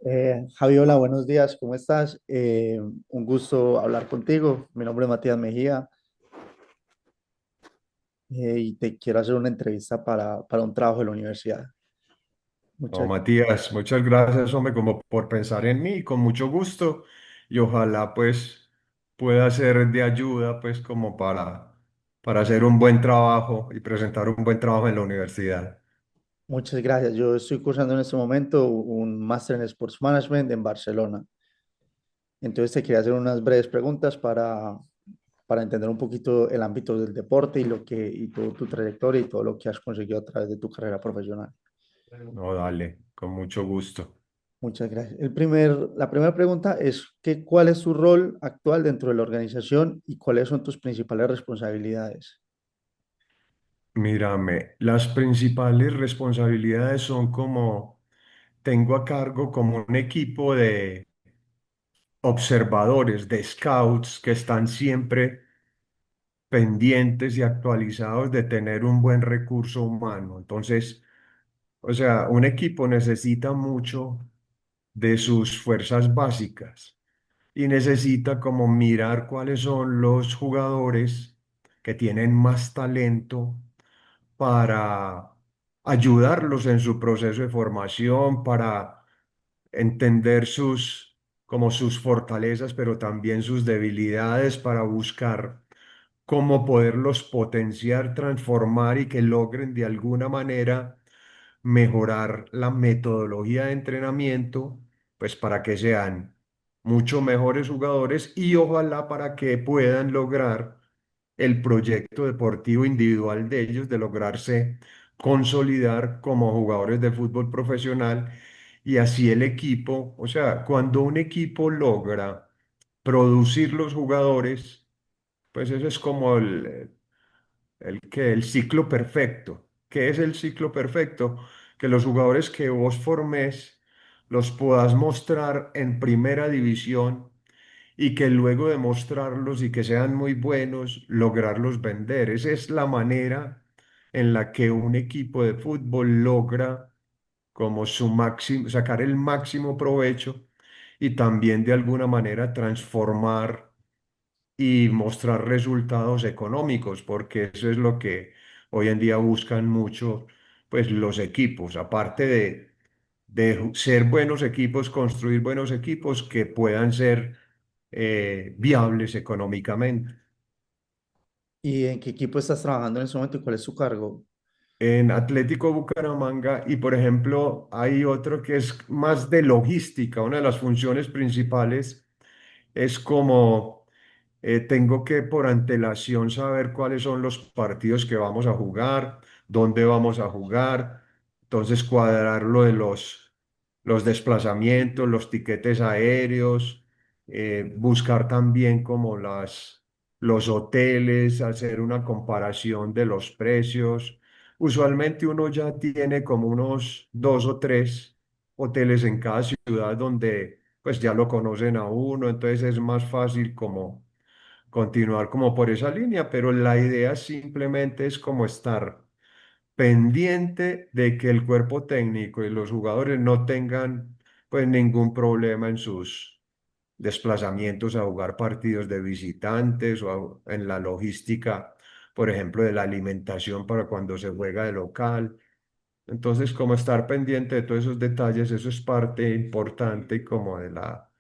Javi, hola, buenos días, ¿cómo estás? Un gusto hablar contigo. Mi nombre es Matías Mejía y te quiero hacer una entrevista para un trabajo de la universidad. No, Muchas, Matías, muchas gracias, hombre, como por pensar en mí, con mucho gusto, y ojalá pues pueda ser de ayuda pues como para hacer un buen trabajo y presentar un buen trabajo en la universidad. muchas gracias. Yo estoy cursando en este momento un máster en Sports Management en Barcelona. Entonces te quería hacer unas breves preguntas para entender un poquito el ámbito del deporte y toda tu trayectoria y todo lo que has conseguido a través de tu carrera profesional. No, dale, con mucho gusto. Muchas gracias. La primera pregunta es ¿cuál es tu rol actual dentro de la organización y cuáles son tus principales responsabilidades? Mírame, las principales responsabilidades son como tengo a cargo como un equipo de observadores, de scouts que están siempre pendientes y actualizados de tener un buen recurso humano. Entonces, o sea, un equipo necesita mucho de sus fuerzas básicas y necesita como mirar cuáles son los jugadores que tienen más talento para ayudarlos en su proceso de formación, para entender como sus fortalezas, pero también sus debilidades, para buscar cómo poderlos potenciar, transformar y que logren de alguna manera mejorar la metodología de entrenamiento, pues para que sean mucho mejores jugadores y ojalá para que puedan lograr el proyecto deportivo individual de ellos, de lograrse consolidar como jugadores de fútbol profesional y así el equipo, o sea, cuando un equipo logra producir los jugadores, pues eso es como el ciclo perfecto. ¿Qué es el ciclo perfecto? Que los jugadores que vos formés los puedas mostrar en primera división y que luego de mostrarlos y que sean muy buenos, lograrlos vender. Esa es la manera en la que un equipo de fútbol logra como su máximo, sacar el máximo provecho y también de alguna manera transformar y mostrar resultados económicos, porque eso es lo que hoy en día buscan mucho, pues los equipos, aparte de ser buenos equipos, construir buenos equipos que puedan ser viables económicamente. ¿Y en qué equipo estás trabajando en ese momento y cuál es tu cargo? En Atlético Bucaramanga y por ejemplo hay otro que es más de logística, una de las funciones principales es como tengo que por antelación saber cuáles son los partidos que vamos a jugar, dónde vamos a jugar, entonces cuadrar lo de los desplazamientos, los tiquetes aéreos, buscar también como los hoteles, hacer una comparación de los precios. Usualmente uno ya tiene como unos dos o tres hoteles en cada ciudad donde pues ya lo conocen a uno, entonces es más fácil como continuar como por esa línea, pero la idea simplemente es como estar pendiente de que el cuerpo técnico y los jugadores no tengan pues ningún problema en sus desplazamientos a jugar partidos de visitantes en la logística, por ejemplo, de la alimentación para cuando se juega de local. Entonces, como estar pendiente de todos esos detalles, eso es parte importante como de la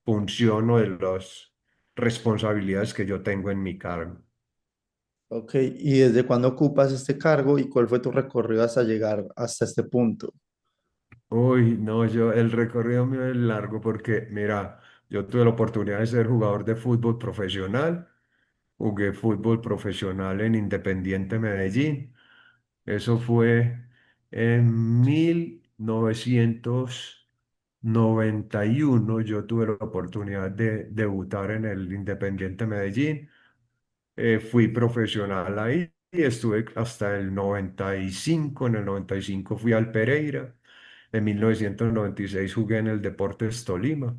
función o de las responsabilidades que yo tengo en mi cargo. Ok, ¿y desde cuándo ocupas este cargo y cuál fue tu recorrido hasta llegar hasta este punto? Uy, no, el recorrido mío es largo porque, mira, yo tuve la oportunidad de ser jugador de fútbol profesional, jugué fútbol profesional en Independiente Medellín. Eso fue en 1991. Yo tuve la oportunidad de debutar en el Independiente Medellín. Fui profesional ahí y estuve hasta el 95. En el 95 fui al Pereira. En 1996 jugué en el Deportes Tolima.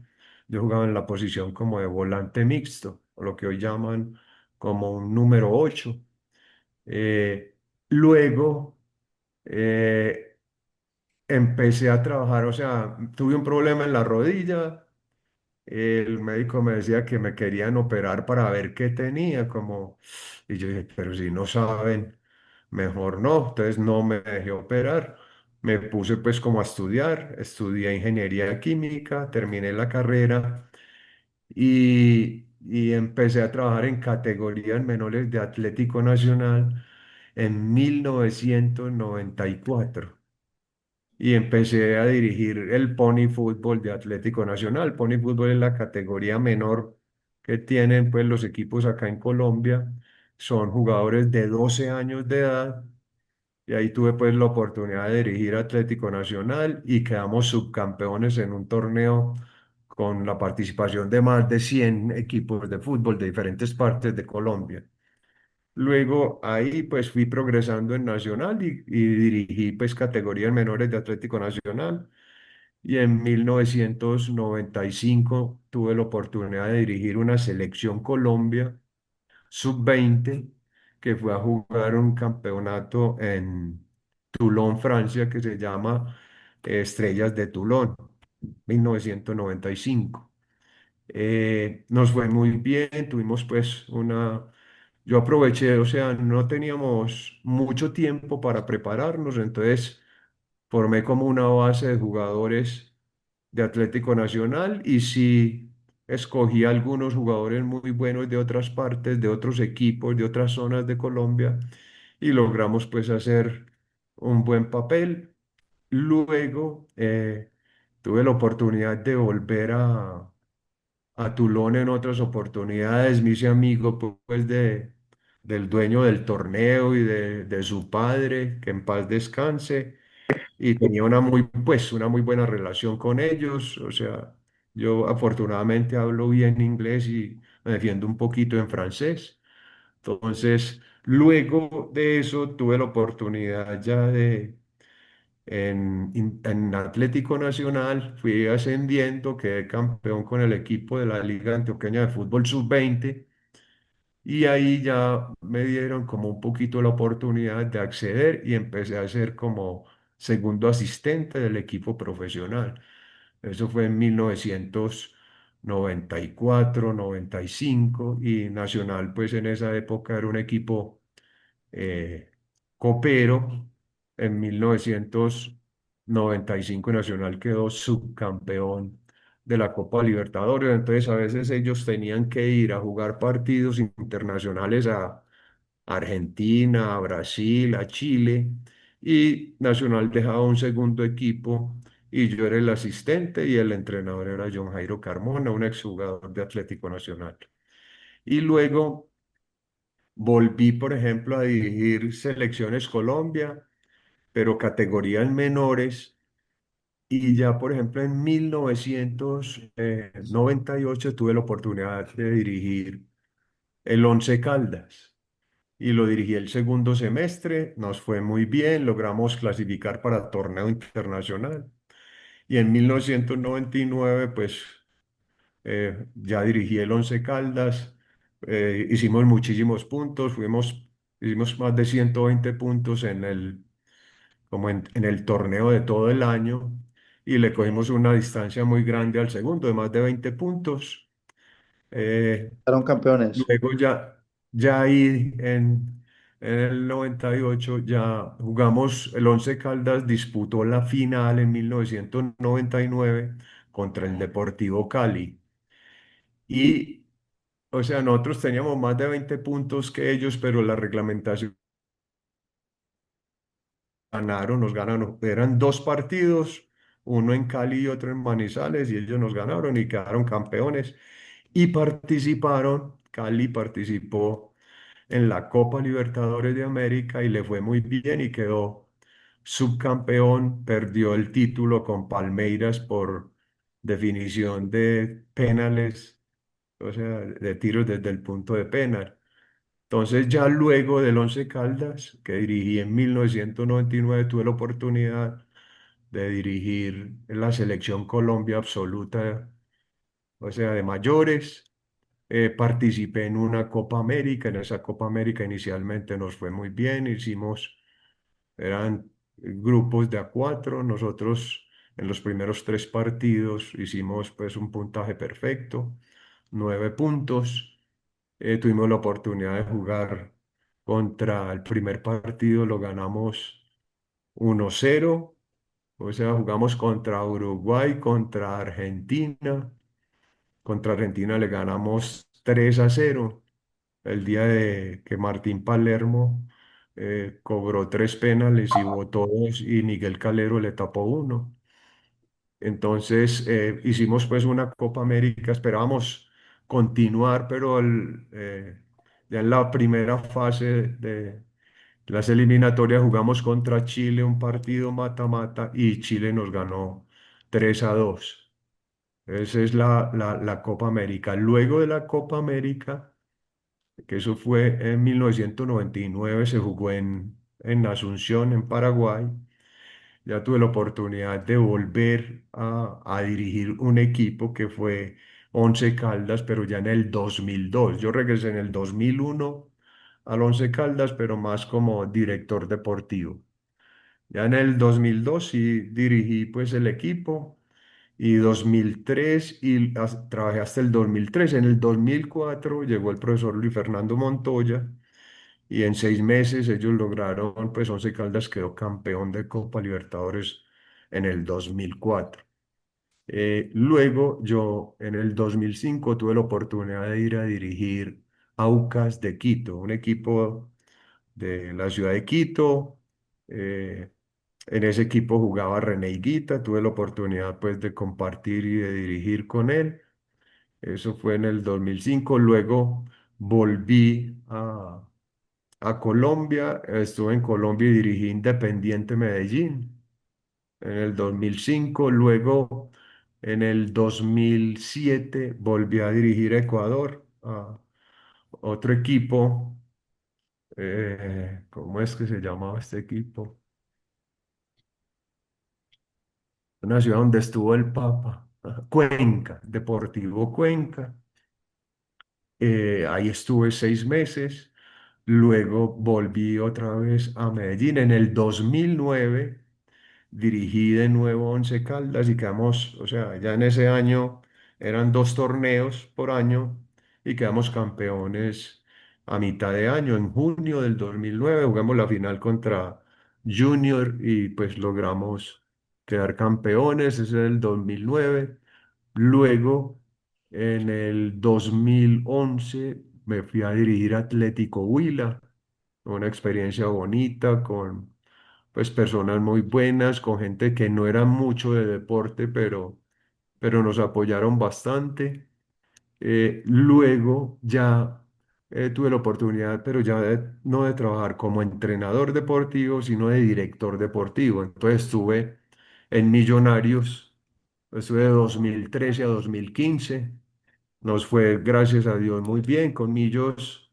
Yo jugaba en la posición como de volante mixto, o lo que hoy llaman como un número 8. Eh, luego, eh, empecé a trabajar, o sea, tuve un problema en la rodilla. El médico me decía que me querían operar para ver qué tenía, como, y yo dije, pero si no saben, mejor no. Entonces no me dejé operar. Me puse pues como a estudiar, estudié ingeniería química, terminé la carrera y empecé a trabajar en categorías menores de Atlético Nacional en 1994 y empecé a dirigir el Pony Fútbol de Atlético Nacional. Pony Fútbol es la categoría menor que tienen pues los equipos acá en Colombia. Son jugadores de 12 años de edad y ahí tuve pues la oportunidad de dirigir Atlético Nacional y quedamos subcampeones en un torneo con la participación de más de 100 equipos de fútbol de diferentes partes de Colombia. Luego ahí pues fui progresando en Nacional y dirigí pues categorías menores de Atlético Nacional y en 1995 tuve la oportunidad de dirigir una selección Colombia sub-20 que fue a jugar un campeonato en Toulon, Francia, que se llama Estrellas de Toulon, 1995. Nos fue muy bien, tuvimos pues una... Yo aproveché, o sea, no teníamos mucho tiempo para prepararnos, entonces formé como una base de jugadores de Atlético Nacional y sí escogí algunos jugadores muy buenos de otras partes, de otros equipos, de otras zonas de Colombia y logramos pues hacer un buen papel. Luego tuve la oportunidad de volver a Tulón en otras oportunidades, me hice amigo pues del dueño del torneo y de su padre, que en paz descanse y tenía una muy buena relación con ellos. O sea, yo afortunadamente hablo bien inglés y me defiendo un poquito en francés. Entonces, luego de eso tuve la oportunidad ya en Atlético Nacional, fui ascendiendo, quedé campeón con el equipo de la Liga Antioqueña de Fútbol Sub-20 y ahí ya me dieron como un poquito la oportunidad de acceder y empecé a ser como segundo asistente del equipo profesional. Eso fue en 1994, 95 y Nacional pues en esa época era un equipo eh, copero. En 1995 Nacional quedó subcampeón de la Copa Libertadores, entonces a veces ellos tenían que ir a jugar partidos internacionales a Argentina, a Brasil, a Chile, y Nacional dejaba un segundo equipo y yo era el asistente y el entrenador era John Jairo Carmona, un exjugador de Atlético Nacional. Y luego volví, por ejemplo, a dirigir Selecciones Colombia, pero categorías menores. Y ya, por ejemplo, en 1998 tuve la oportunidad de dirigir el Once Caldas y lo dirigí el segundo semestre. Nos fue muy bien, logramos clasificar para torneo internacional. Y en 1999, pues ya dirigí el Once Caldas, hicimos muchísimos puntos, hicimos más de 120 puntos en el torneo de todo el año y le cogimos una distancia muy grande al segundo de más de 20 puntos. Eh, Fueron campeones. Luego ya ahí en el 98 ya jugamos, el Once Caldas disputó la final en 1999 contra el Deportivo Cali. Y, o sea, nosotros teníamos más de 20 puntos que ellos, pero la reglamentación nos ganaron. Eran dos partidos, uno en Cali y otro en Manizales, y ellos nos ganaron y quedaron campeones. Y participaron, Cali participó en la Copa Libertadores de América y le fue muy bien y quedó subcampeón, perdió el título con Palmeiras por definición de penales, o sea, de tiros desde el punto de penal. Entonces ya luego del Once Caldas, que dirigí en 1999, tuve la oportunidad de dirigir la selección Colombia absoluta, o sea, de mayores. Participé en una Copa América, en esa Copa América inicialmente nos fue muy bien, eran grupos de a cuatro. Nosotros en los primeros tres partidos hicimos pues un puntaje perfecto, 9 puntos. Tuvimos la oportunidad de jugar contra el primer partido, lo ganamos 1-0. O sea, jugamos contra Uruguay, contra Argentina. Contra Argentina le ganamos 3-0 el día de que Martín Palermo cobró tres penales y votó dos y Miguel Calero le tapó uno. Entonces hicimos pues una Copa América, esperábamos continuar, pero ya en la primera fase de las eliminatorias jugamos contra Chile un partido mata-mata y Chile nos ganó 3-2. Esa es la Copa América. Luego de la Copa América, que eso fue en 1999, se jugó en Asunción, en Paraguay. Ya tuve la oportunidad de volver a dirigir un equipo que fue Once Caldas, pero ya en el 2002. Yo regresé en el 2001 al Once Caldas, pero más como director deportivo. Ya en el 2002 sí dirigí pues el equipo y 2003 y trabajé hasta el 2003. En el 2004 llegó el profesor Luis Fernando Montoya y en 6 meses ellos lograron, pues Once Caldas quedó campeón de Copa Libertadores en el 2004. Luego yo en el 2005 tuve la oportunidad de ir a dirigir Aucas de Quito, un equipo de la ciudad de Quito. eh, en ese equipo jugaba René Higuita, tuve la oportunidad pues de compartir y de dirigir con él. Eso fue en el 2005. Luego volví a Colombia, estuve en Colombia y dirigí Independiente Medellín en el 2005. Luego en el 2007 volví a dirigir Ecuador, a otro equipo. ¿Cómo es que se llamaba este equipo? Una ciudad donde estuvo el Papa, Cuenca, Deportivo Cuenca. Ahí estuve 6 meses. Luego volví otra vez a Medellín. En el 2009 dirigí de nuevo Once Caldas y quedamos, o sea, ya en ese año eran 2 torneos por año y quedamos campeones a mitad de año. En junio del 2009 jugamos la final contra Junior y pues logramos quedar campeones. Ese es el 2009. Luego, en el 2011 me fui a dirigir Atlético Huila, una experiencia bonita con pues personas muy buenas, con gente que no era mucho de deporte, pero nos apoyaron bastante. Luego ya tuve la oportunidad, pero ya no de trabajar como entrenador deportivo, sino de director deportivo. Entonces estuve en Millonarios, estuve de 2013 a 2015. Nos fue, gracias a Dios, muy bien. Con Millos,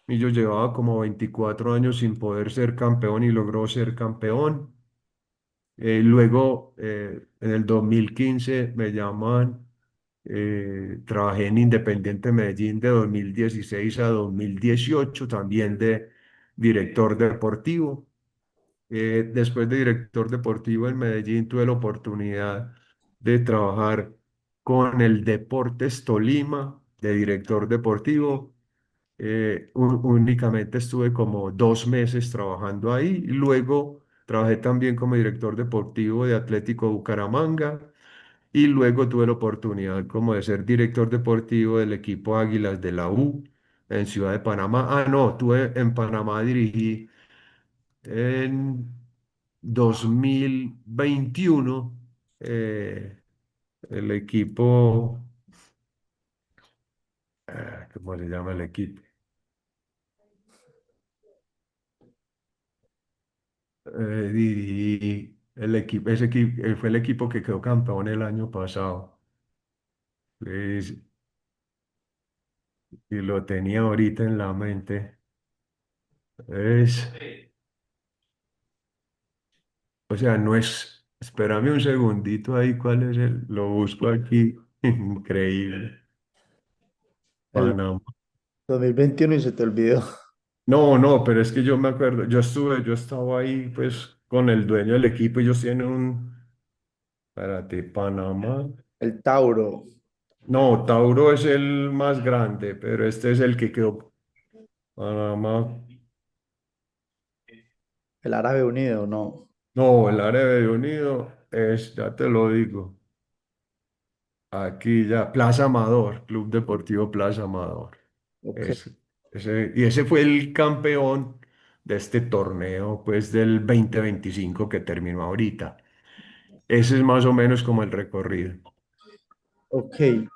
Millos llevaba como 24 años sin poder ser campeón y logró ser campeón. Luego, en el 2015 me llaman, trabajé en Independiente Medellín de 2016 a 2018 también de director deportivo. Después de director deportivo en Medellín, tuve la oportunidad de trabajar con el Deportes Tolima de director deportivo. Únicamente estuve como 2 meses trabajando ahí. Y luego trabajé también como director deportivo de Atlético Bucaramanga. Y luego tuve la oportunidad como de ser director deportivo del equipo Águilas de la U en Ciudad de Panamá. Ah, no, tuve en Panamá dirigí en 2021 el equipo, ¿cómo se llama el equipo? Dirigí el equipo, ese equipo fue el equipo que quedó campeón el año pasado. Pues, y lo tenía ahorita en la mente. Es, o sea, no es, espérame un segundito ahí, ¿cuál es lo busco aquí. Increíble. El Panamá. 2021 y se te olvidó. No, no, pero es que yo me acuerdo, yo estaba ahí, pues, con el dueño del equipo. Ellos tienen un, espérate, Panamá. El Tauro, No, Tauro es el más grande, pero este es el que quedó. Panamá. el Árabe Unido, no. No, el Árabe Unido es, ya te lo digo, aquí ya, Plaza Amador, Club Deportivo Plaza Amador. Ok, Es, y ese fue el campeón de este torneo, pues del 2025 que terminó ahorita. Ese es más o menos como el recorrido. ok,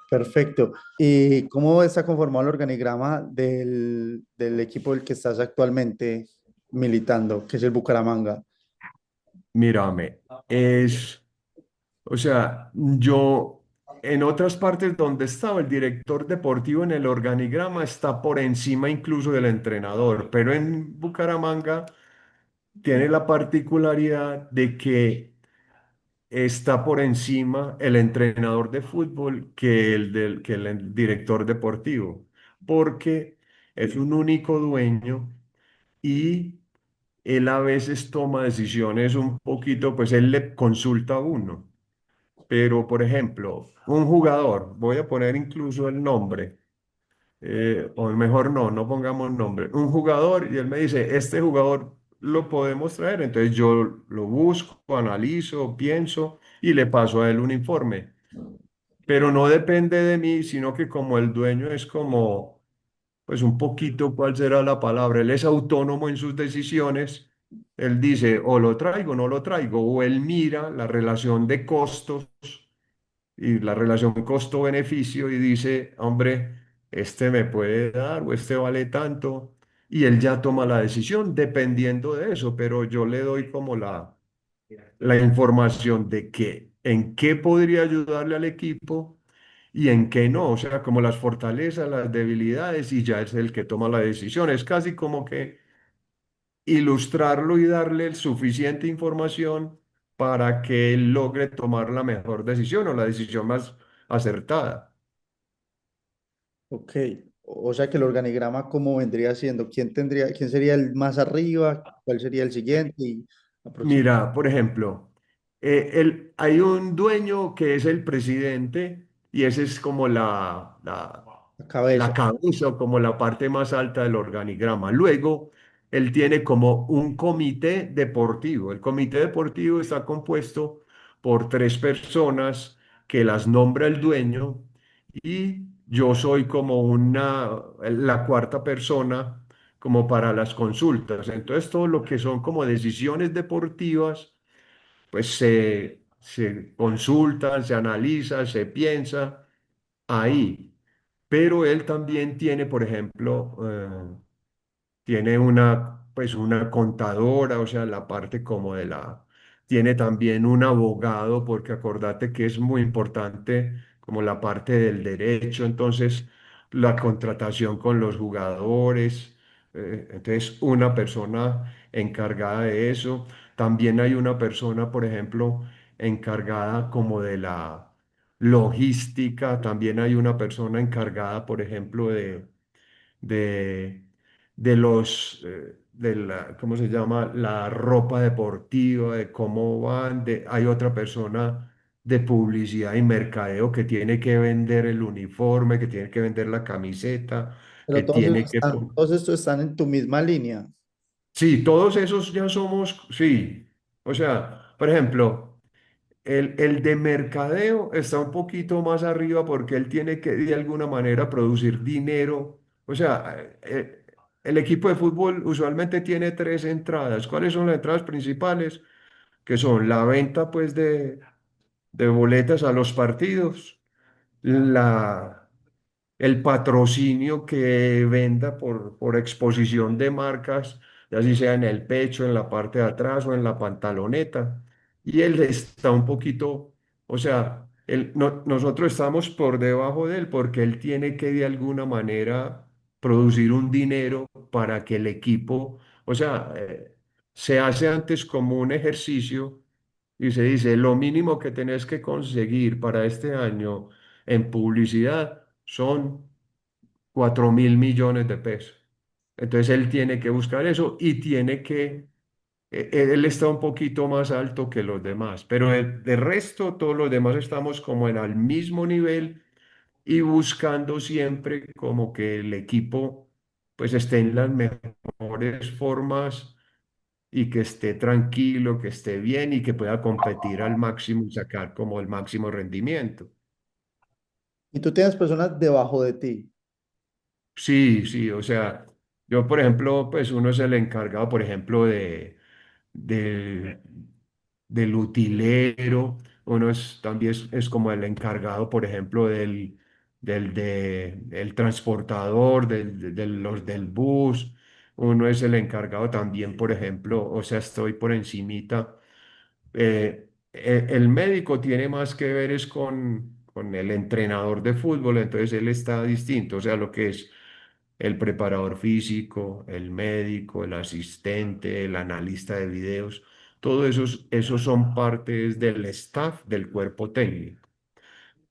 perfecto. ¿Y cómo está conformado el organigrama del equipo del que estás actualmente militando, que es el Bucaramanga? Mírame, es, o sea, yo en otras partes donde estaba el director deportivo en el organigrama está por encima incluso del entrenador, pero en Bucaramanga tiene la particularidad de que está por encima el entrenador de fútbol que el director deportivo, porque es un único dueño y él a veces toma decisiones un poquito, pues él le consulta a uno. Pero, por ejemplo, un jugador, voy a poner incluso el nombre, o mejor no, no pongamos nombre, un jugador y él me dice, este jugador lo podemos traer, entonces yo lo busco, analizo, pienso y le paso a él un informe. Pero no depende de mí, sino que como el dueño es como, pues un poquito, ¿cuál será la palabra? Él es autónomo en sus decisiones. Él dice, o lo traigo, o no lo traigo, o él mira la relación de costos y la relación costo-beneficio y dice, hombre, este me puede dar o este vale tanto. Y él ya toma la decisión dependiendo de eso, pero yo le doy como la información de que en qué podría ayudarle al equipo y en qué no, o sea, como las fortalezas, las debilidades, y ya es el que toma la decisión. Es casi como que ilustrarlo y darle suficiente información para que él logre tomar la mejor decisión o la decisión más acertada. Ok, o sea que el organigrama, ¿cómo vendría siendo? Quién sería el más arriba? ¿Cuál sería el siguiente? Y aproximadamente Mira, por ejemplo, hay un dueño que es el presidente y ese es como la la cabeza. cabeza o como la parte más alta del organigrama. Luego, él tiene como un comité deportivo. El comité deportivo está compuesto por tres personas que las nombra el dueño y yo soy como la cuarta persona como para las consultas. Entonces, todo lo que son como decisiones deportivas, pues se consultan, se analiza, se piensa ahí. Pero él también tiene, por ejemplo, tiene pues una contadora, o sea, la parte como de tiene también un abogado, porque acordate que es muy importante como la parte del derecho, entonces la contratación con los jugadores, entonces una persona encargada de eso, también hay una persona, por ejemplo, encargada como de la logística, también hay una persona encargada, por ejemplo, de, de la, ¿cómo se llama? La ropa deportiva, de cómo van, hay otra persona de publicidad y mercadeo que tiene que vender el uniforme, que tiene que vender la camiseta, que Pero tiene que... todos estos están en tu misma línea. Sí, todos esos ya somos, sí. O sea, por ejemplo, el de mercadeo está un poquito más arriba porque él tiene que de alguna manera producir dinero. O sea, el equipo de fútbol usualmente tiene tres entradas. ¿Cuáles son las entradas principales? Que son la venta pues de boletas a los partidos, la, el patrocinio que venda por exposición de marcas, ya así sea en el pecho, en la parte de atrás o en la pantaloneta. Y él está un poquito, o sea, nosotros estamos por debajo de él porque él tiene que de alguna manera producir un dinero para que el equipo, o sea, se hace antes como un ejercicio y se dice, lo mínimo que tenés que conseguir para este año en publicidad son 4.000 millones de pesos. Entonces él tiene que buscar eso y tiene que él está un poquito más alto que los demás, pero de resto todos los demás estamos como en al mismo nivel y buscando siempre como que el equipo pues esté en las mejores formas y que esté tranquilo, que esté bien y que pueda competir al máximo y sacar como el máximo rendimiento. Y tú tienes personas debajo de ti. Sí, sí, o sea, yo por ejemplo, pues uno es el encargado, por ejemplo, de, del utilero, uno es, también es como el encargado, por ejemplo, del transportador, del bus, uno es el encargado también, por ejemplo, o sea, estoy por encimita. El médico tiene más que ver es con el entrenador de fútbol, entonces él está distinto, o sea, lo que es el preparador físico, el médico, el asistente, el analista de videos, todos esos son partes del staff del cuerpo técnico.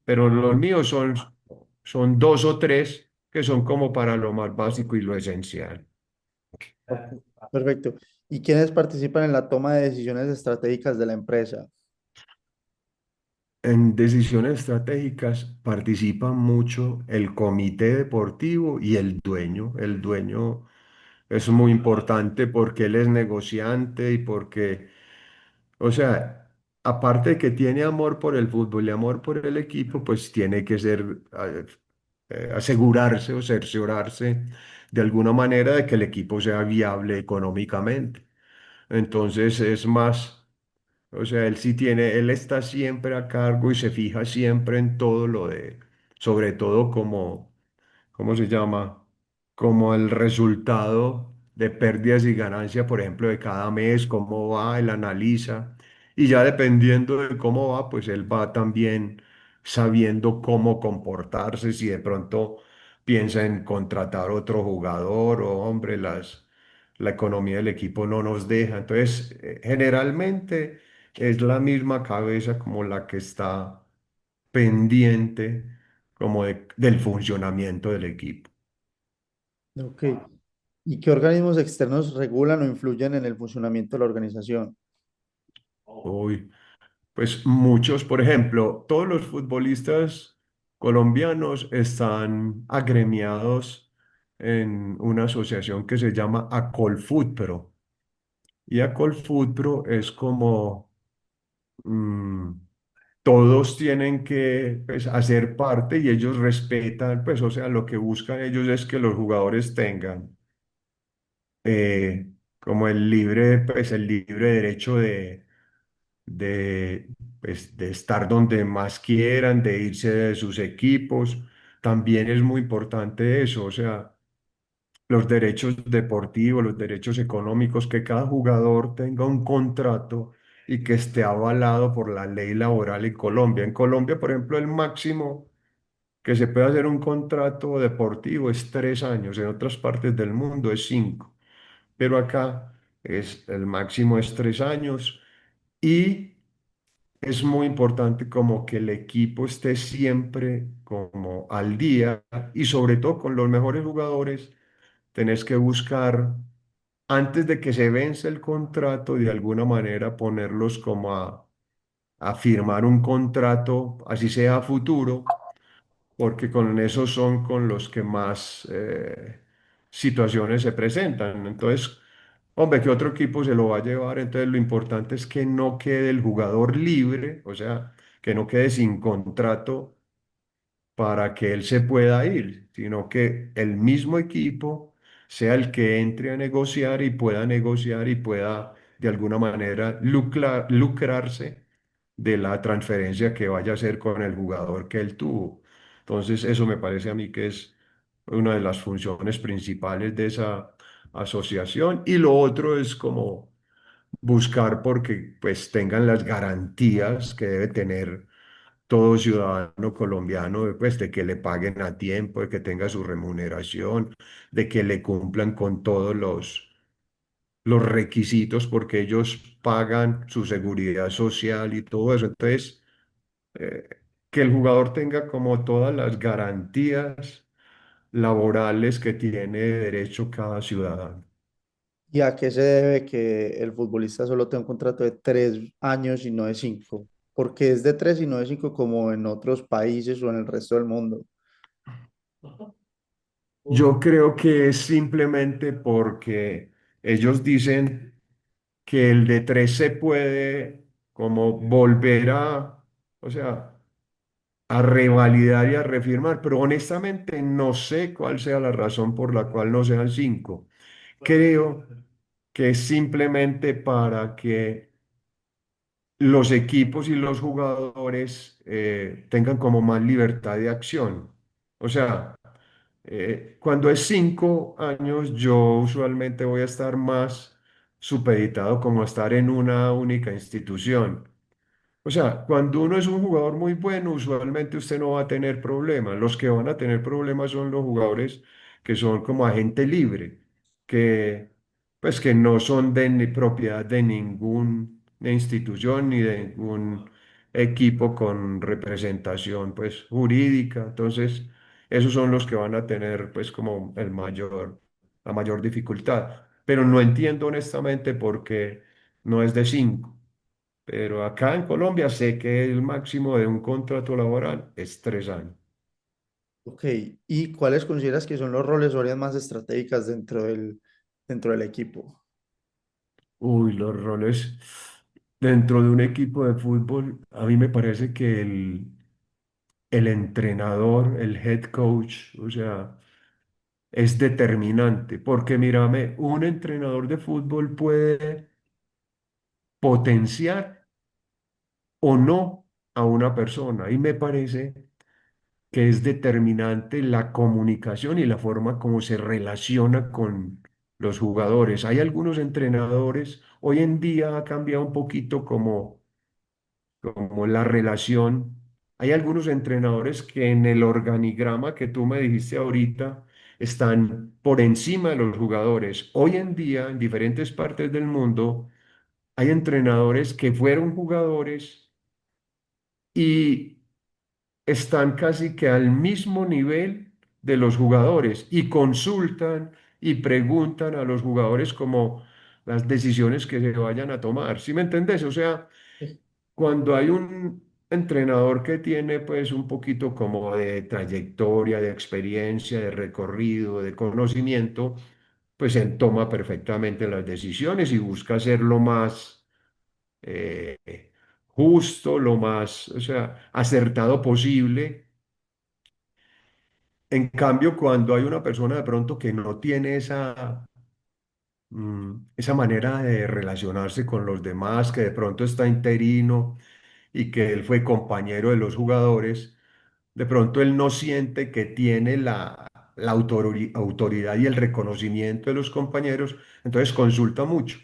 Pero los míos son dos o tres que son como para lo más básico y lo esencial. Ok, perfecto. ¿Y quiénes participan en la toma de decisiones estratégicas de la empresa? En decisiones estratégicas participa mucho el comité deportivo y el dueño. El dueño es muy importante porque él es negociante y porque, o sea, aparte de que tiene amor por el fútbol y amor por el equipo, pues tiene que ser, asegurarse o cerciorarse de alguna manera de que el equipo sea viable económicamente. Entonces es más, o sea, él sí tiene, él está siempre a cargo y se fija siempre en todo lo de, sobre todo como ¿cómo se llama? Como el resultado de pérdidas y ganancias, por ejemplo, de cada mes, cómo va, él analiza. Y ya dependiendo de cómo va, pues él va también sabiendo cómo comportarse, si de pronto piensa en contratar otro jugador o, hombre, la economía del equipo no nos deja. Entonces, generalmente es la misma cabeza como la que está pendiente como del funcionamiento del equipo. Ok. ¿Y qué organismos externos regulan o influyen en el funcionamiento de la organización? Uy, pues muchos, por ejemplo, todos los futbolistas colombianos están agremiados en una asociación que se llama Acolfutpro. Y Acolfutpro es como mm, todos tienen que pues, hacer parte y ellos respetan, pues o sea, lo que buscan ellos es que los jugadores tengan eh, como el libre derecho de, pues, de estar donde más quieran, de irse de sus equipos. También es muy importante eso, o sea, los derechos deportivos, los derechos económicos, que cada jugador tenga un contrato y que esté avalado por la ley laboral en Colombia. En Colombia, por ejemplo, el máximo que se puede hacer un contrato deportivo es 3 años, en otras partes del mundo es 5, pero acá el máximo es 3 años y es muy importante como que el equipo esté siempre como al día y sobre todo con los mejores jugadores tenés que buscar antes de que se vence el contrato de alguna manera ponerlos como a firmar un contrato, así sea a futuro, porque con esos son con los que más situaciones se presentan. Entonces, hombre, ¿qué otro equipo se lo va a llevar? Entonces, lo importante es que no quede el jugador libre, o sea, que no quede sin contrato para que él se pueda ir, sino que el mismo equipo sea el que entre a negociar y pueda de alguna manera lucrarse de la transferencia que vaya a hacer con el jugador que él tuvo. Entonces, eso me parece a mí que es una de las funciones principales de esa asociación. Y lo otro es como buscar porque pues tengan las garantías que debe tener todo ciudadano colombiano, pues de que le paguen a tiempo, de que tenga su remuneración, de que le cumplan con todos los requisitos porque ellos pagan su seguridad social y todo eso. Entonces, eh, que el jugador tenga como todas las garantías laborales que tiene derecho cada ciudadano. ¿Y a qué se debe que el futbolista solo tenga un contrato de 3 años y no de 5? Porque es de 3 y no de 5 como en otros países o en el resto del mundo. Yo creo que es simplemente porque ellos dicen que el de tres se puede como volver o sea, a revalidar y a refirmar, pero honestamente no sé cuál sea la razón por la cual no sean cinco. Creo que es simplemente para que los equipos y los jugadores tengan como más libertad de acción. O sea, cuando es 5 años, yo usualmente voy a estar más supeditado como a estar en una única institución. O sea, cuando uno es un jugador muy bueno, usualmente usted no va a tener problemas. Los que van a tener problemas son los jugadores que son como agente libre, que pues que no son de propiedad de ninguna institución ni de ningún equipo con representación pues jurídica. Entonces, esos son los que van a tener pues como la mayor dificultad. Pero no entiendo honestamente por qué no es de cinco. Pero acá en Colombia sé que el máximo de un contrato laboral es 3 años. Ok, ¿y cuáles consideras que son los roles o áreas más estratégicas dentro del equipo? Uy, los roles dentro de un equipo de fútbol, a mí me parece que el entrenador, el head coach, o sea, es determinante, porque mírame, un entrenador de fútbol puede potenciar o no a una persona, y me parece que es determinante la comunicación y la forma como se relaciona con los jugadores. Hay algunos entrenadores, hoy en día ha cambiado un poquito como la relación. Hay algunos entrenadores que en el organigrama que tú me dijiste ahorita están por encima de los jugadores. Hoy en día, en diferentes partes del mundo, hay entrenadores que fueron jugadores y están casi que al mismo nivel de los jugadores y consultan y preguntan a los jugadores como las decisiones que se vayan a tomar. ¿Sí me entendés? O sea, cuando hay un entrenador que tiene pues un poquito como de trayectoria, de experiencia, de recorrido, de conocimiento, pues él toma perfectamente las decisiones y busca ser lo más eh, justo, lo más, o sea, acertado posible. En cambio, cuando hay una persona de pronto que no tiene esa manera de relacionarse con los demás, que de pronto está interino y que él fue compañero de los jugadores, de pronto él no siente que tiene la autoridad y el reconocimiento de los compañeros, entonces consulta mucho.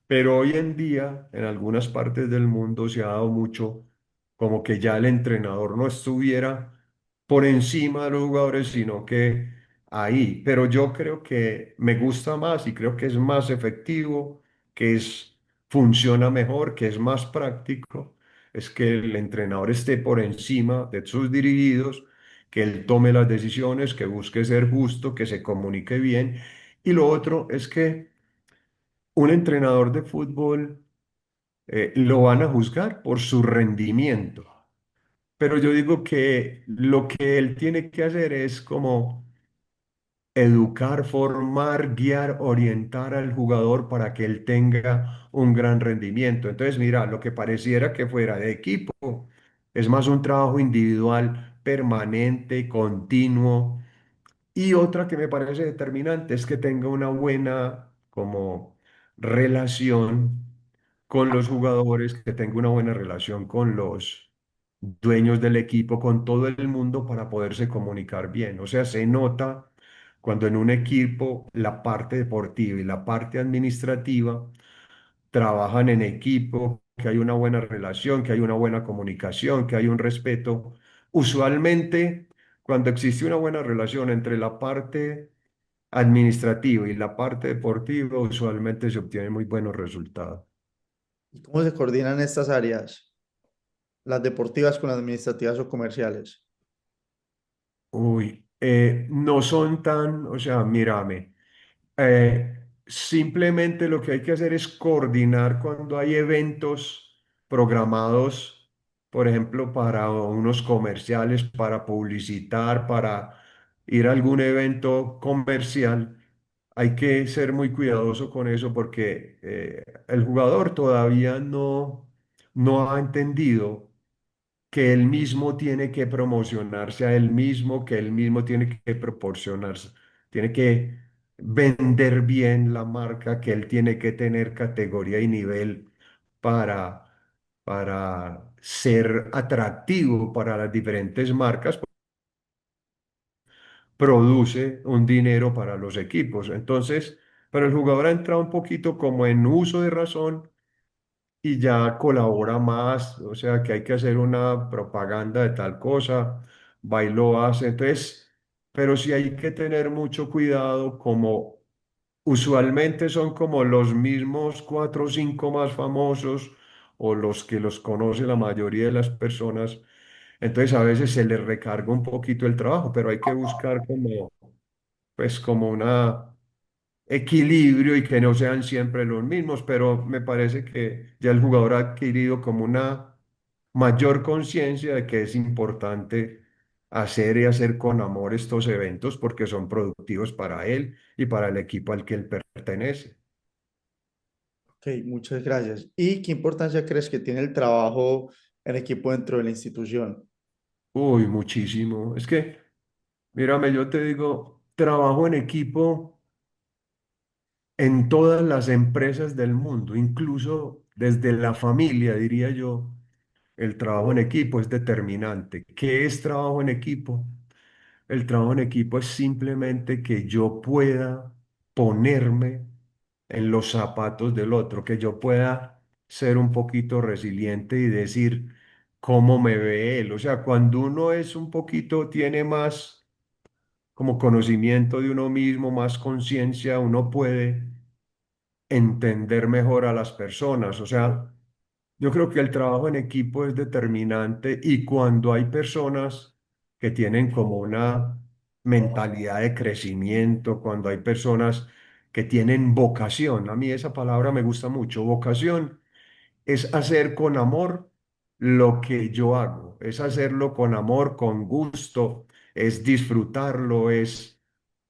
Pero hoy en día, en algunas partes del mundo se ha dado mucho como que ya el entrenador no estuviera por encima de los jugadores, sino que ahí. Pero yo creo que me gusta más y creo que es más efectivo, funciona mejor, que es más práctico, es que el entrenador esté por encima de sus dirigidos, que él tome las decisiones, que busque ser justo, que se comunique bien. Y lo otro es que un entrenador de fútbol lo van a juzgar por su rendimiento. Pero yo digo que lo que él tiene que hacer es como educar, formar, guiar, orientar al jugador para que él tenga un gran rendimiento. Entonces, mira, lo que pareciera que fuera de equipo es más un trabajo individual, permanente, continuo. Y otra que me parece determinante es que tenga una buena como relación con los jugadores, que tenga una buena relación con los dueños del equipo, con todo el mundo para poderse comunicar bien. O sea, se nota cuando en un equipo la parte deportiva y la parte administrativa trabajan en equipo, que hay una buena relación, que hay una buena comunicación, que hay un respeto. Usualmente, cuando existe una buena relación entre la parte administrativa y la parte deportiva, usualmente se obtienen muy buenos resultados. ¿Y cómo se coordinan estas áreas, las deportivas con las administrativas o comerciales? Uy, no son tan, o sea, mírame, simplemente lo que hay que hacer es coordinar cuando hay eventos programados, por ejemplo, para unos comerciales, para publicitar, para ir a algún evento comercial. Hay que ser muy cuidadoso con eso porque el jugador todavía no ha entendido que él mismo tiene que promocionarse a él mismo, que él mismo tiene que proporcionarse, tiene que vender bien la marca, que él tiene que tener categoría y nivel para, para ser atractivo para las diferentes marcas, produce un dinero para los equipos. Entonces, pero el jugador ha entrado un poquito como en uso de razón y ya colabora más, o sea, que hay que hacer una propaganda de tal cosa, va y lo hace. Entonces, pero sí hay que tener mucho cuidado, como usualmente son como los mismos cuatro o cinco más famosos o los que los conoce la mayoría de las personas. Entonces a veces se les recarga un poquito el trabajo, pero hay que buscar como, pues como una equilibrio y que no sean siempre los mismos, pero me parece que ya el jugador ha adquirido como una mayor conciencia de que es importante hacer y hacer con amor estos eventos porque son productivos para él y para el equipo al que él pertenece. Ok, muchas gracias. ¿Y qué importancia crees que tiene el trabajo en equipo dentro de la institución? Uy, muchísimo. Es que, mírame, yo te digo, trabajo en equipo en todas las empresas del mundo, incluso desde la familia, diría yo. El trabajo en equipo es determinante. ¿Qué es trabajo en equipo? El trabajo en equipo es simplemente que yo pueda ponerme en los zapatos del otro, que yo pueda ser un poquito resiliente y decir cómo me ve él. O sea, cuando uno es un poquito, tiene más como conocimiento de uno mismo, más conciencia, uno puede entender mejor a las personas. O sea, yo creo que el trabajo en equipo es determinante y cuando hay personas que tienen como una mentalidad de crecimiento, cuando hay personas que tienen vocación, a mí esa palabra me gusta mucho, vocación es hacer con amor lo que yo hago, es hacerlo con amor, con gusto, es disfrutarlo, es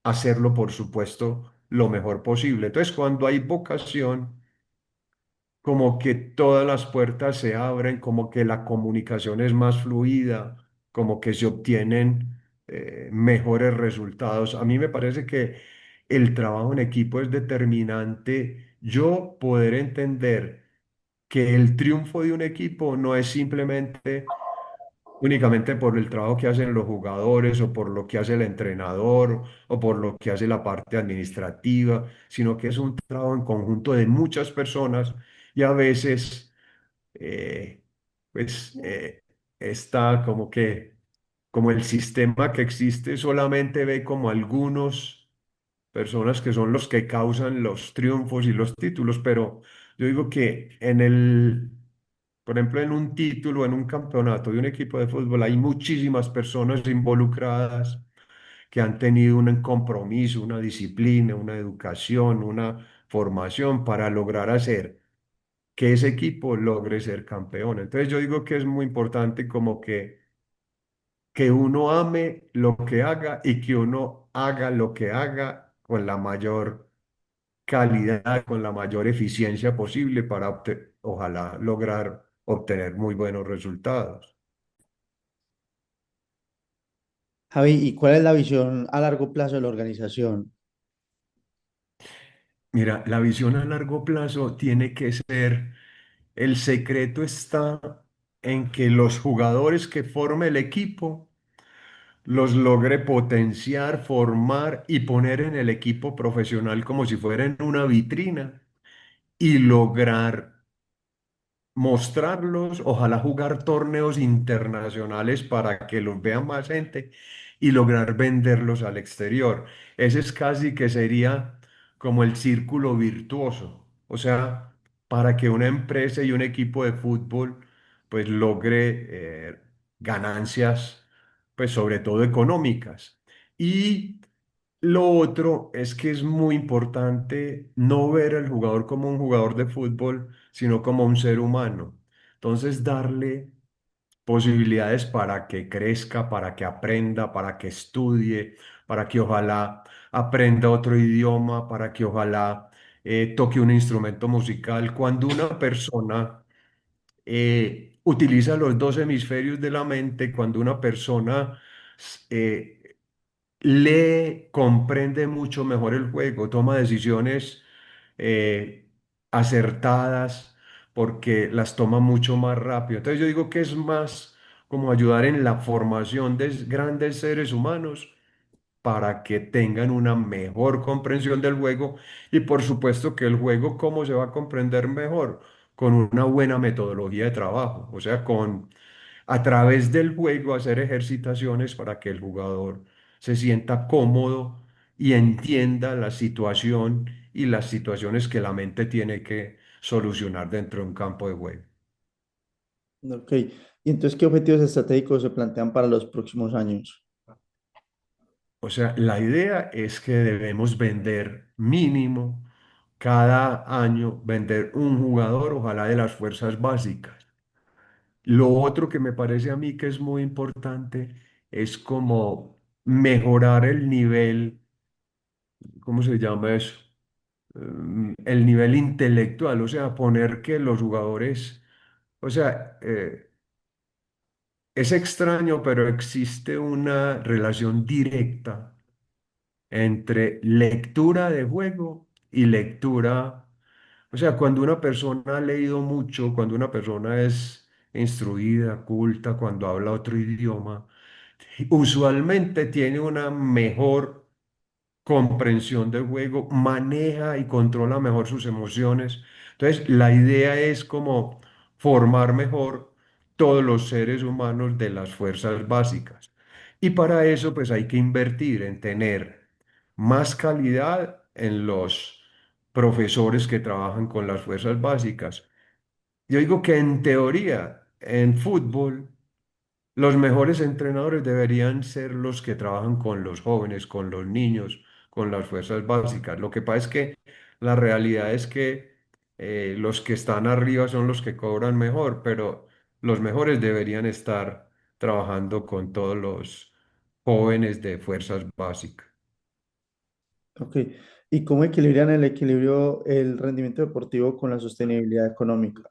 hacerlo, por supuesto, lo mejor posible. Entonces, cuando hay vocación, como que todas las puertas se abren, como que la comunicación es más fluida, como que se obtienen mejores resultados. A mí me parece que el trabajo en equipo es determinante. Yo poder entender que el triunfo de un equipo no es simplemente únicamente por el trabajo que hacen los jugadores o por lo que hace el entrenador o por lo que hace la parte administrativa, sino que es un trabajo en conjunto de muchas personas y a veces eh, pues está como que como el sistema que existe solamente ve como algunos personas que son los que causan los triunfos y los títulos, pero yo digo que por ejemplo, en un título, en un campeonato de un equipo de fútbol, hay muchísimas personas involucradas que han tenido un compromiso, una disciplina, una educación, una formación para lograr hacer que ese equipo logre ser campeón. Entonces yo digo que es muy importante como que uno ame lo que haga y que uno haga lo que haga con la mayor calidad, con la mayor eficiencia posible para ojalá lograr obtener muy buenos resultados. Javi, ¿y cuál es la visión a largo plazo de la organización? Mira, la visión a largo plazo tiene que ser, el secreto está en que los jugadores que forme el equipo los logre potenciar, formar y poner en el equipo profesional como si fuera en una vitrina y lograr mostrarlos, ojalá jugar torneos internacionales para que los vea más gente y lograr venderlos al exterior. Ese es casi que sería como el círculo virtuoso, o sea, para que una empresa y un equipo de fútbol pues logre ganancias, pues sobre todo económicas. Y Lo otro es que es muy importante no ver al jugador como un jugador de fútbol, sino como un ser humano. Entonces, darle posibilidades para que crezca, para que aprenda, para que estudie, para que ojalá aprenda otro idioma, para que ojalá toque un instrumento musical. Cuando una persona utiliza los dos hemisferios de la mente, cuando una persona lee, comprende mucho mejor el juego, toma decisiones eh, acertadas porque las toma mucho más rápido. Entonces yo digo que es más como ayudar en la formación de grandes seres humanos para que tengan una mejor comprensión del juego y por supuesto que el juego, ¿cómo se va a comprender mejor? Con una buena metodología de trabajo, o sea, con a través del juego hacer ejercitaciones para que el jugador se sienta cómodo y entienda la situación y las situaciones que la mente tiene que solucionar dentro de un campo de juego. Ok. ¿Y entonces qué objetivos estratégicos se plantean para los próximos años? O sea, la idea es que debemos vender mínimo cada año, vender un jugador, ojalá de las fuerzas básicas. Lo otro que me parece a mí que es muy importante es como mejorar el nivel. ¿Cómo se llama eso? El nivel intelectual, o sea, poner que los jugadores, o sea, es extraño, pero existe una relación directa entre lectura de juego y lectura, o sea, cuando una persona ha leído mucho, cuando una persona es instruida, culta, cuando habla otro idioma, usualmente tiene una mejor comprensión del juego, maneja y controla mejor sus emociones. Entonces, la idea es como formar mejor todos los seres humanos de las fuerzas básicas. Y para eso, pues hay que invertir en tener más calidad en los profesores que trabajan con las fuerzas básicas. Yo digo que en teoría, en fútbol, los mejores entrenadores deberían ser los que trabajan con los jóvenes, con los niños, con las fuerzas básicas. Lo que pasa es que la realidad es que los que están arriba son los que cobran mejor, pero los mejores deberían estar trabajando con todos los jóvenes de fuerzas básicas. Ok. ¿Y cómo equilibran el equilibrio, el rendimiento deportivo con la sostenibilidad económica?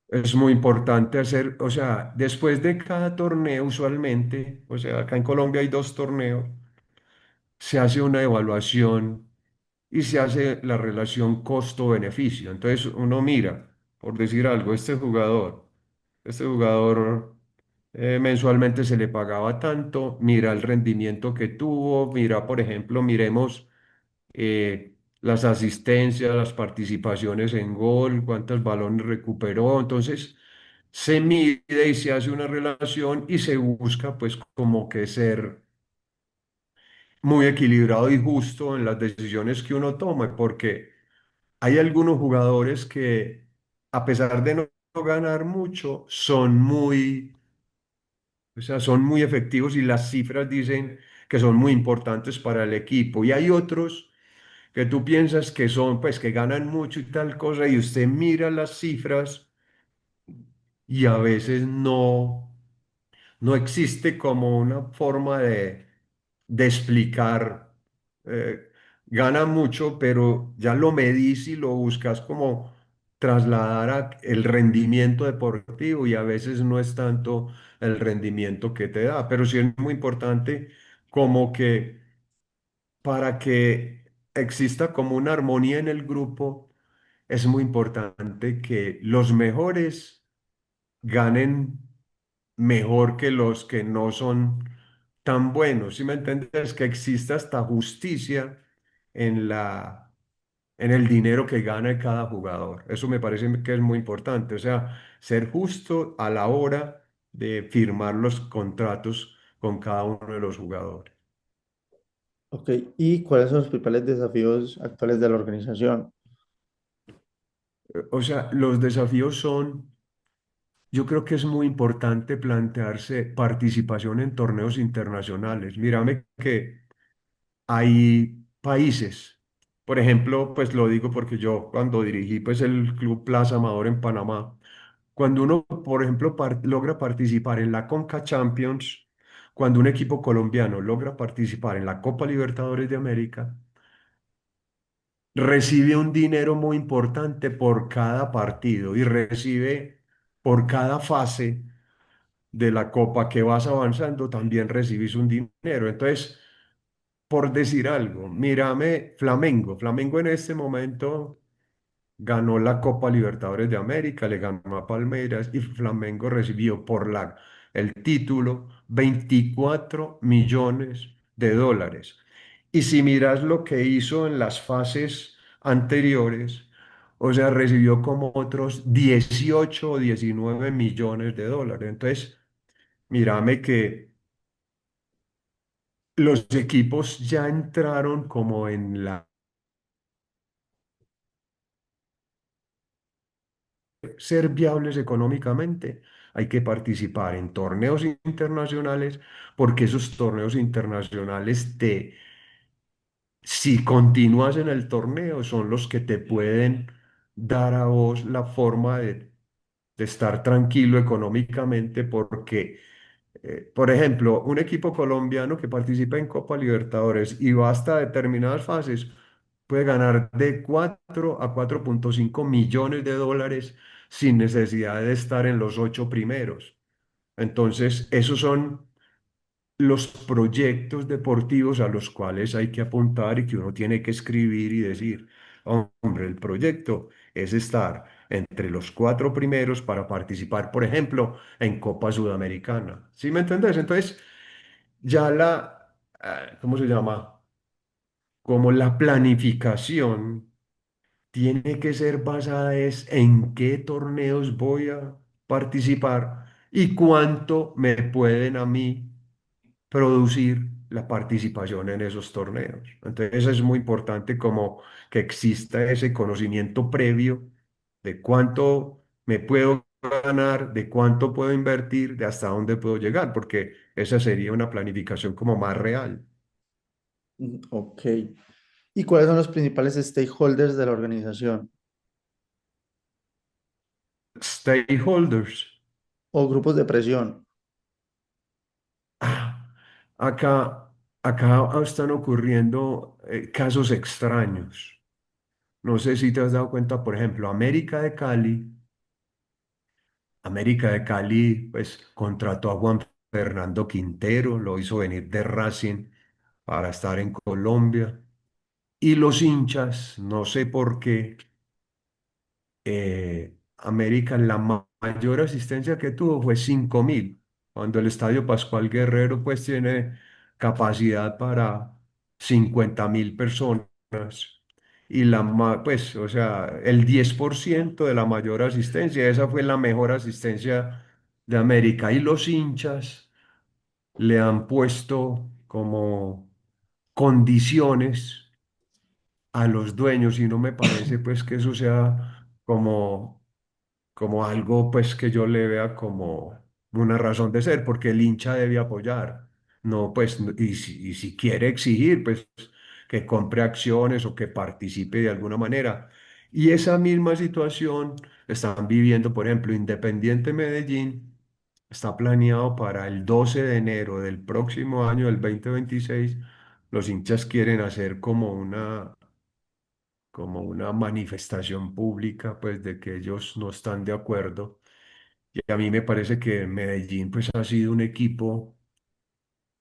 Es muy importante hacer, o sea, después de cada torneo usualmente, o sea, acá en Colombia hay dos torneos, se hace una evaluación y se hace la relación costo-beneficio. Entonces uno mira, por decir algo, este jugador mensualmente se le pagaba tanto, mira el rendimiento que tuvo, mira, por ejemplo, miremos las asistencias, las participaciones en gol, cuántos balones recuperó. Entonces se mide y se hace una relación y se busca pues como que ser muy equilibrado y justo en las decisiones que uno toma, porque hay algunos jugadores que, a pesar de no ganar mucho, son muy, o sea, son muy efectivos y las cifras dicen que son muy importantes para el equipo. Y hay otros que tú piensas que son, pues, que ganan mucho y tal cosa, y usted mira las cifras y a veces no existe como una forma de explicar. Gana mucho, pero ya lo medís y lo buscas como trasladar a el rendimiento deportivo y a veces no es tanto el rendimiento que te da, pero sí es muy importante como que para que exista como una armonía en el grupo, es muy importante que los mejores ganen mejor que los que no son tan buenos. ¿Sí me entiendes? Que exista esta justicia en en el dinero que gana cada jugador. Eso me parece que es muy importante. O sea, ser justo a la hora de firmar los contratos con cada uno de los jugadores. Ok. ¿Y cuáles son los principales desafíos actuales de la organización? O sea, los desafíos son, yo creo que es muy importante plantearse participación en torneos internacionales. Mírame que hay países. Por ejemplo, pues lo digo porque yo cuando dirigí pues el Club Plaza Amador en Panamá, cuando uno, por ejemplo, logra participar en la Conca Champions, cuando un equipo colombiano logra participar en la Copa Libertadores de América, recibe un dinero muy importante por cada partido y recibe por cada fase de la copa que vas avanzando, también recibís un dinero. Entonces, por decir algo, mírame Flamengo. Flamengo en este momento ganó la Copa Libertadores de América, le ganó a Palmeiras y Flamengo recibió por el título 24 millones de dólares. Y si miras lo que hizo en las fases anteriores, o sea, recibió como otros 18 o 19 millones de dólares. Entonces, mírame que los equipos ya entraron como en la ser viables económicamente, hay que participar en torneos internacionales porque esos torneos internacionales si continúas en el torneo, son los que te pueden dar a vos la forma de estar tranquilo económicamente porque, por ejemplo, un equipo colombiano que participa en Copa Libertadores y va hasta determinadas fases, puede ganar de 4 a 4,5 millones de dólares sin necesidad de estar en los 8 primeros. Entonces, esos son los proyectos deportivos a los cuales hay que apuntar y que uno tiene que escribir y decir, hombre, el proyecto es estar entre los 4 primeros para participar, por ejemplo, en Copa Sudamericana. ¿Sí me entendés? Entonces, ya ¿cómo se llama? Como la planificación tiene que ser basada es en qué torneos voy a participar y cuánto me pueden a mí producir la participación en esos torneos. Entonces es muy importante como que exista ese conocimiento previo de cuánto me puedo ganar, de cuánto puedo invertir, de hasta dónde puedo llegar, porque esa sería una planificación como más real. Ok. ¿Y cuáles son los principales stakeholders de la organización Stakeholders. o grupos de presión? Ah, acá, acá están ocurriendo casos extraños. No sé si te has dado cuenta, por ejemplo, América de Cali, pues contrató a Juan Fernando Quintero, lo hizo venir de Racing para estar en Colombia. Y los hinchas, no sé por qué, América, mayor asistencia que tuvo fue 5.000, cuando el Estadio Pascual Guerrero pues tiene capacidad para 50.000 personas. Y pues, o sea, el 10% de la mayor asistencia, esa fue la mejor asistencia de América. Y los hinchas le han puesto como condiciones a los dueños y no me parece pues que eso sea como algo pues que yo le vea como una razón de ser, porque el hincha debe apoyar, no pues, y si quiere exigir, pues que compre acciones o que participe de alguna manera. Y esa misma situación están viviendo, por ejemplo, Independiente Medellín, está planeado para el 12 de enero del próximo año, del 2026, los hinchas quieren hacer como una manifestación pública, pues de que ellos no están de acuerdo. Y a mí me parece que Medellín pues ha sido un equipo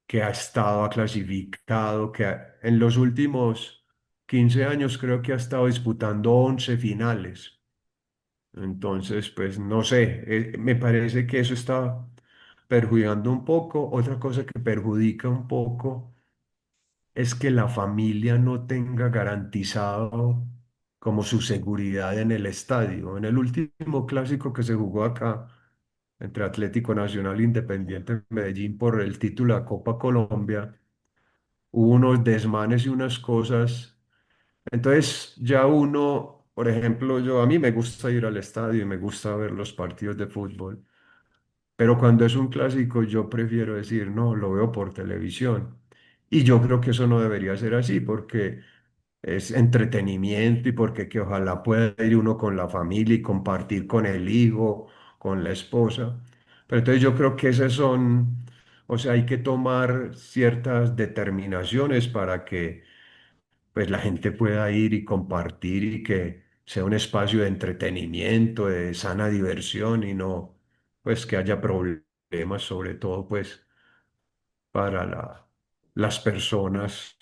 que ha estado ha clasificado, en los últimos 15 años creo que ha estado disputando 11 finales. Entonces, pues no sé, me parece que eso está perjudicando un poco. Otra cosa que perjudica un poco es que la familia no tenga garantizado como su seguridad en el estadio. En el último clásico que se jugó acá entre Atlético Nacional e Independiente Medellín por el título de Copa Colombia, hubo unos desmanes y unas cosas. Entonces ya uno, por ejemplo, a mí me gusta ir al estadio y me gusta ver los partidos de fútbol, pero cuando es un clásico yo prefiero decir, no, lo veo por televisión. Y yo creo que eso no debería ser así porque es entretenimiento y porque que ojalá pueda ir uno con la familia y compartir con el hijo, con la esposa. Pero entonces yo creo que esas son, o sea, hay que tomar ciertas determinaciones para que pues la gente pueda ir y compartir y que sea un espacio de entretenimiento, de sana diversión y no pues que haya problemas, sobre todo pues para las personas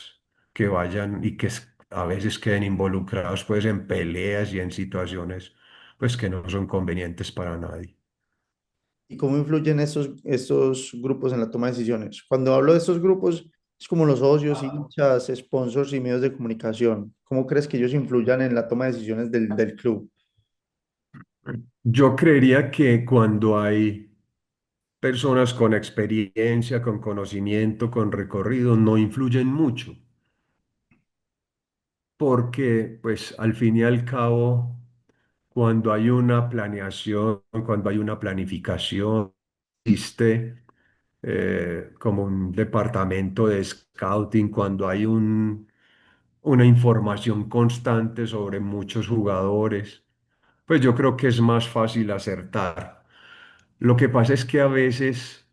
que vayan y que a veces queden involucrados pues en peleas y en situaciones pues que no son convenientes para nadie. ¿Y cómo influyen estos grupos en la toma de decisiones? Cuando hablo de estos grupos, es como los socios, hinchas, sponsors y medios de comunicación. ¿Cómo crees que ellos influyan en la toma de decisiones del club? Yo creería que cuando hay personas con experiencia, con conocimiento, con recorrido, no influyen mucho, porque pues al fin y al cabo, cuando hay una planeación, cuando hay una planificación, existe como un departamento de scouting, cuando hay una información constante sobre muchos jugadores, pues yo creo que es más fácil acertar. Lo que pasa es que a veces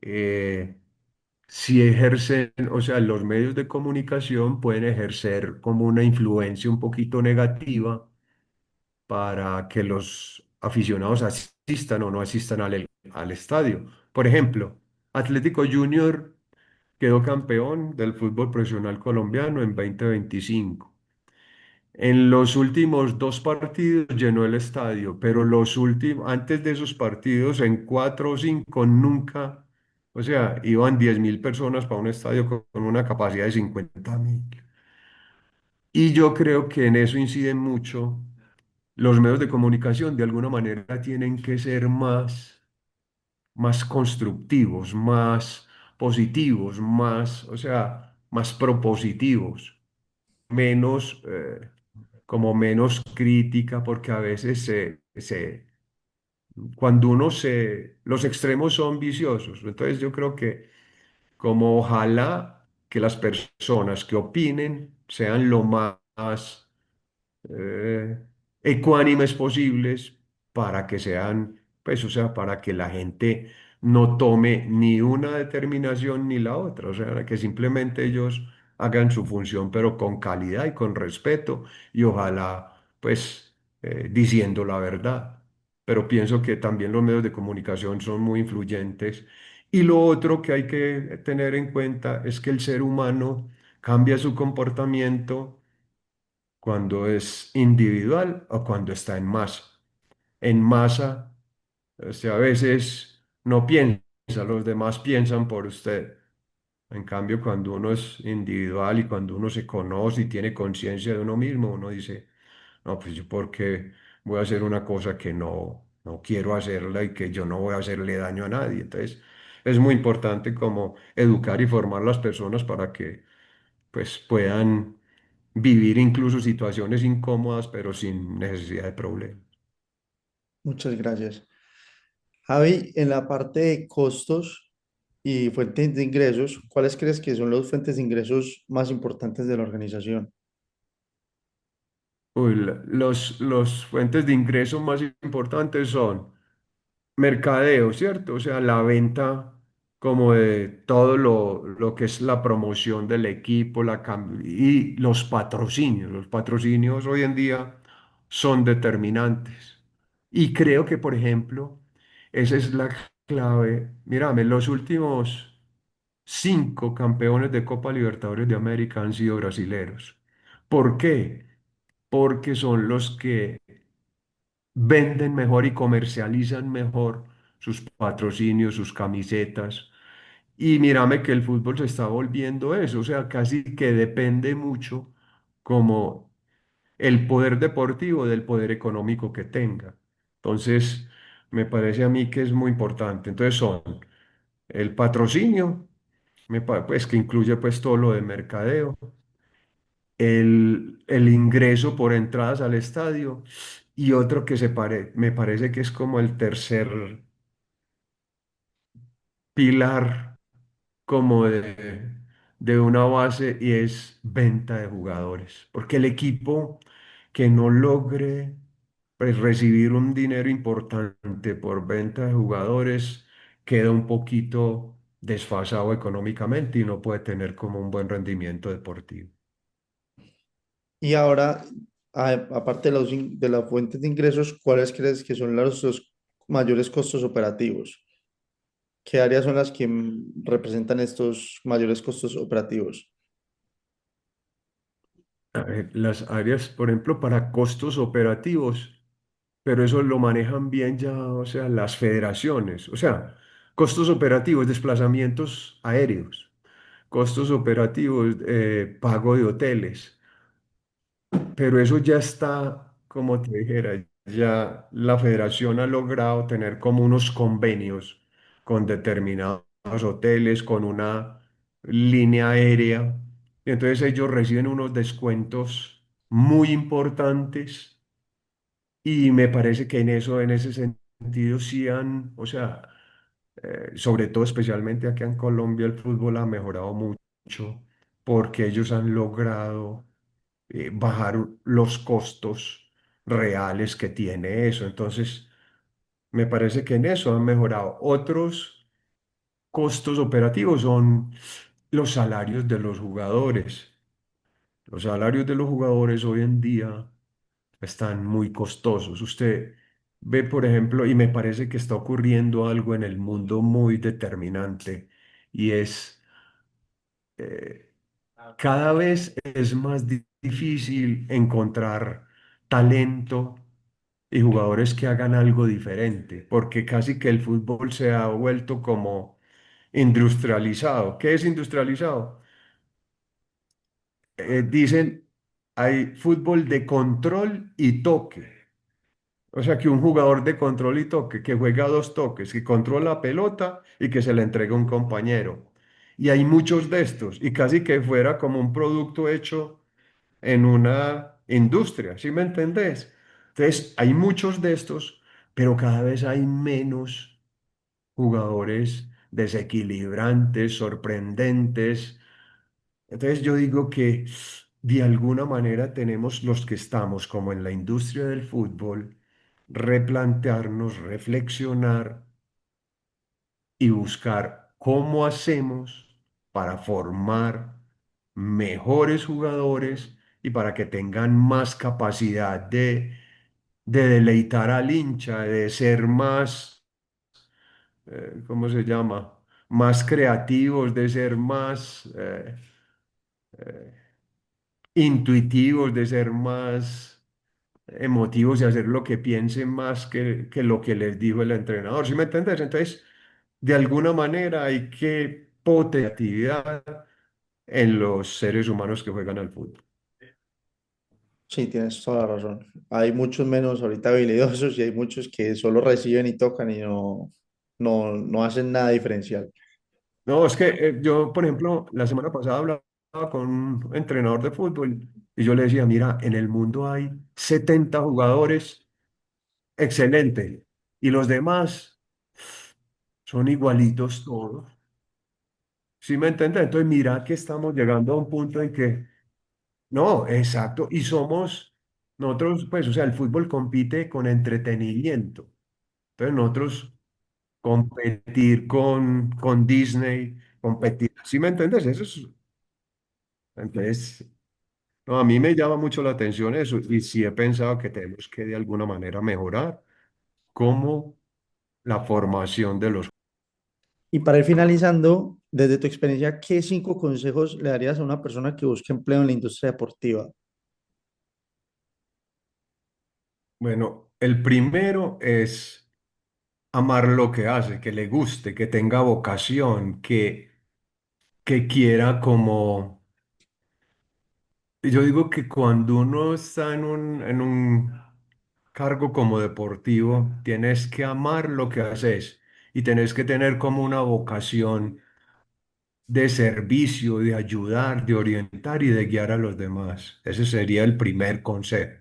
eh, si ejercen, o sea, los medios de comunicación pueden ejercer como una influencia un poquito negativa para que los aficionados asistan o no asistan al estadio. Por ejemplo, Atlético Junior quedó campeón del fútbol profesional colombiano en 2025. En los últimos dos partidos llenó el estadio, pero los últimos, antes de esos partidos, en cuatro o cinco, nunca, o sea, iban 10.000 personas para un estadio con una capacidad de 50.000. Y yo creo que en eso inciden mucho los medios de comunicación, de alguna manera tienen que ser más constructivos, más positivos, más, o sea, más propositivos, menos, como menos crítica, porque a veces cuando los extremos son viciosos. Entonces yo creo que como ojalá que las personas que opinen sean lo más eh, ecuánimes posibles para que sean, pues, o sea, para que la gente no tome ni una determinación ni la otra, o sea, que simplemente ellos hagan su función, pero con calidad y con respeto y ojalá, pues, diciendo la verdad. Pero pienso que también los medios de comunicación son muy influyentes. Y lo otro que hay que tener en cuenta es que el ser humano cambia su comportamiento cuando es individual o cuando está en masa. En masa, a veces no piensa, los demás piensan por usted. En cambio, cuando uno es individual y cuando uno se conoce y tiene conciencia de uno mismo, uno dice, no, pues yo por qué voy a hacer una cosa que no quiero hacerla y que yo no voy a hacerle daño a nadie. Entonces, es muy importante como educar y formar las personas para que pues puedan vivir incluso situaciones incómodas, pero sin necesidad de problemas. Muchas gracias. Javi, en la parte de costos y fuentes de ingresos, ¿cuáles crees que son las fuentes de ingresos más importantes de la organización? Uy, los fuentes de ingreso más importantes son mercadeo, ¿cierto? O sea, la venta como de todo lo que es la promoción del equipo y los patrocinios. Los patrocinios hoy en día son determinantes. Y creo que, por ejemplo, esa es la clave. Mírame, los últimos cinco campeones de Copa Libertadores de América han sido brasileros. ¿Por qué? Porque son los que venden mejor y comercializan mejor sus patrocinios, sus camisetas. Y mírame que el fútbol se está volviendo eso, o sea, casi que depende mucho como el poder deportivo del poder económico que tenga. Entonces, me parece a mí que es muy importante. Entonces son el patrocinio, pues que incluye pues todo lo de mercadeo, el ingreso por entradas al estadio y otro que me parece que es como el tercer pilar como de una base y es venta de jugadores. Porque el equipo que no logre pues, recibir un dinero importante por venta de jugadores queda un poquito desfasado económicamente y no puede tener como un buen rendimiento deportivo. Y ahora, aparte de, de las fuentes de ingresos, ¿cuáles crees que son los mayores costos operativos? ¿Qué áreas son las que representan estos mayores costos operativos? A ver, las áreas, por ejemplo, para costos operativos, pero eso lo manejan bien ya, o sea, las federaciones, o sea, costos operativos, desplazamientos aéreos, costos operativos, pago de hoteles, pero eso ya está, como te dijera, ya la federación ha logrado tener como unos convenios con determinados hoteles, con una línea aérea, y entonces ellos reciben unos descuentos muy importantes y me parece que en eso, en ese sentido, sí han, o sea, sobre todo especialmente aquí en Colombia, el fútbol ha mejorado mucho porque ellos han logrado bajar los costos reales que tiene eso. Entonces, me parece que en eso han mejorado. Otros costos operativos son los salarios de los jugadores. Los salarios de los jugadores hoy en día están muy costosos. Usted ve, por ejemplo, y me parece que está ocurriendo algo en el mundo muy determinante, y es eh, cada vez es más difícil encontrar talento y jugadores que hagan algo diferente, porque casi que el fútbol se ha vuelto como industrializado. ¿Qué es industrializado? Dicen, hay fútbol de control y toque. O sea, que un jugador de control y toque, que juega dos toques, que controla la pelota y que se la entrega a un compañero. Y hay muchos de estos, y casi que fuera como un producto hecho en una industria, ¿sí me entendés? Entonces, hay muchos de estos, pero cada vez hay menos jugadores desequilibrantes, sorprendentes. Entonces, yo digo que de alguna manera tenemos los que estamos como en la industria del fútbol, replantearnos, reflexionar y buscar cómo hacemos para formar mejores jugadores y para que tengan más capacidad de deleitar al hincha, de ser más, ¿cómo se llama? Más creativos, de ser más intuitivos, de ser más emotivos y hacer lo que piensen más que lo que les dijo el entrenador. ¿Sí me entiendes? Entonces, de alguna manera hay que potenciar en los seres humanos que juegan al fútbol. Sí, tienes toda la razón. Hay muchos menos ahorita habilidosos y hay muchos que solo reciben y tocan y no hacen nada diferencial. No, es que yo, por ejemplo, la semana pasada hablaba con un entrenador de fútbol y yo le decía, mira, en el mundo hay 70 jugadores excelentes y los demás son igualitos todos. ¿Sí me entiendes? Entonces, mira que estamos llegando a un punto en que, no, exacto, y somos, nosotros, pues, o sea, el fútbol compite con entretenimiento. Entonces, nosotros competir con Disney, competir, ¿sí me entiendes? Eso es, entonces, no, a mí me llama mucho la atención eso y sí he pensado que tenemos que de alguna manera mejorar como la formación de los... Y para ir finalizando, desde tu experiencia, ¿qué 5 consejos le darías a una persona que busca empleo en la industria deportiva? Bueno, el primero es amar lo que hace, que le guste, que tenga vocación, que quiera como... Yo digo que cuando uno está en un cargo como deportivo, tienes que amar lo que haces y tienes que tener como una vocación de servicio, de ayudar, de orientar y de guiar a los demás. Ese sería el primer consejo.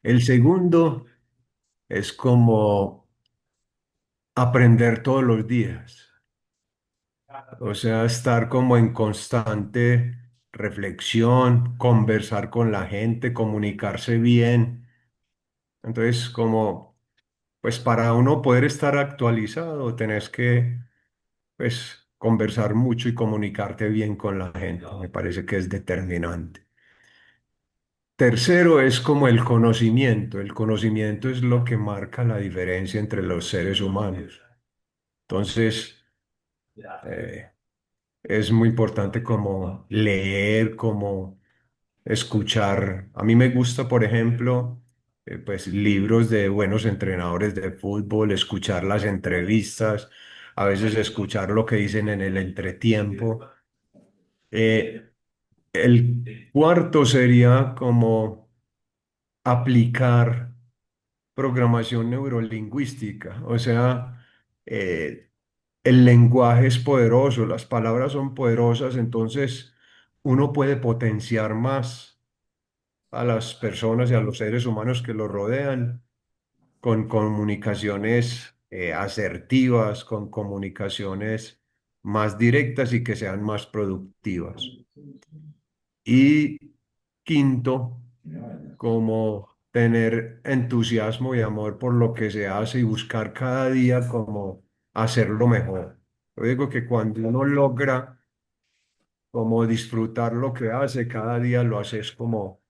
El segundo es como aprender todos los días. O sea, estar como en constante reflexión, conversar con la gente, comunicarse bien. Entonces, como, pues para uno poder estar actualizado, tenés que, pues, conversar mucho y comunicarte bien con la gente. Me parece que es determinante. Tercero es como el conocimiento. El conocimiento es lo que marca la diferencia entre los seres humanos. Entonces, eh, es muy importante como leer, como escuchar. A mí me gusta, por ejemplo, pues libros de buenos entrenadores de fútbol, escuchar las entrevistas, a veces escuchar lo que dicen en el entretiempo. Eh, el cuarto sería como aplicar programación neurolingüística, o sea, eh, el lenguaje es poderoso, las palabras son poderosas, entonces uno puede potenciar más a las personas y a los seres humanos que lo rodean con comunicaciones asertivas, con comunicaciones más directas y que sean más productivas. Y quinto, como tener entusiasmo y amor por lo que se hace y buscar cada día como hacerlo mejor. Yo digo que cuando uno logra como disfrutar lo que hace, cada día lo haces como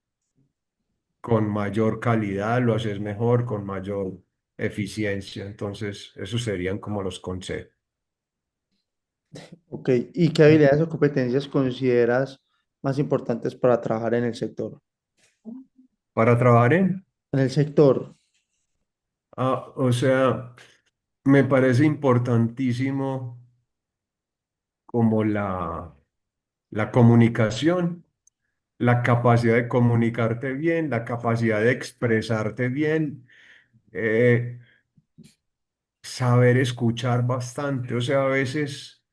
con mayor calidad, lo haces mejor, con mayor eficiencia. Entonces, esos serían como los consejos. Ok, ¿y qué habilidades o competencias consideras más importantes para trabajar en el sector? Para trabajar en, En el sector, o sea, me parece importantísimo como la comunicación, la capacidad de comunicarte bien, la capacidad de expresarte bien, eh, saber escuchar bastante. O sea, a veces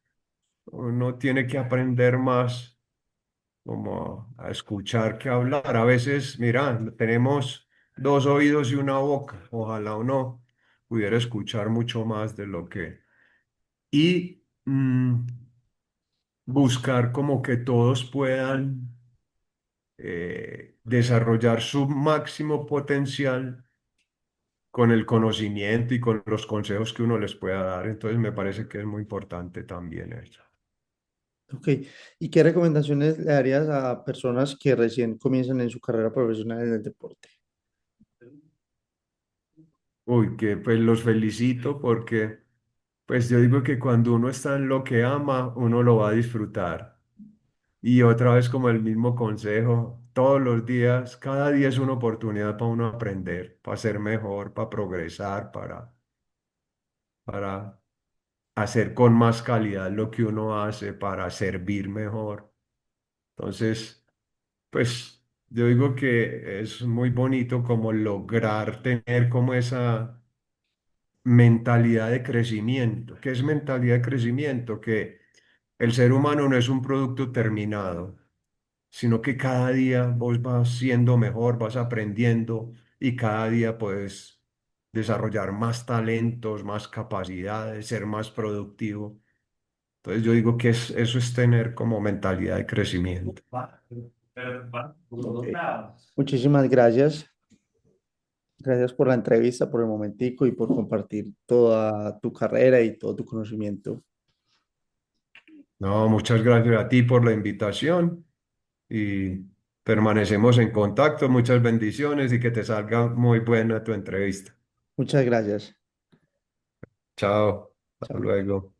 uno tiene que aprender más como a escuchar que hablar. A veces, mira, tenemos dos oídos y una boca. Ojalá uno pudiera escuchar mucho más de lo que... Y buscar como que todos puedan desarrollar su máximo potencial con el conocimiento y con los consejos que uno les pueda dar. Entonces me parece que es muy importante también eso. ok. ¿Y qué recomendaciones le darías a personas que recién comienzan en su carrera profesional en el deporte? Uy, que pues los felicito porque pues yo digo que cuando uno está en lo que ama, uno lo va a disfrutar. Y otra vez como el mismo consejo, todos los días, cada día es una oportunidad para uno aprender, para ser mejor, para progresar, para hacer con más calidad lo que uno hace, para servir mejor. Entonces, pues yo digo que es muy bonito como lograr tener como esa mentalidad de crecimiento. ¿Qué es mentalidad de crecimiento? Que el ser humano no es un producto terminado, sino que cada día vos vas siendo mejor, vas aprendiendo y cada día puedes desarrollar más talentos, más capacidades, ser más productivo. Entonces yo digo que eso es tener como mentalidad de crecimiento. Ok. Muchísimas gracias. Gracias por la entrevista, por el momentico y por compartir toda tu carrera y todo tu conocimiento. No, muchas gracias a ti por la invitación y permanecemos en contacto. Muchas bendiciones y que te salga muy buena tu entrevista. Muchas gracias. Chao, hasta Chao. luego.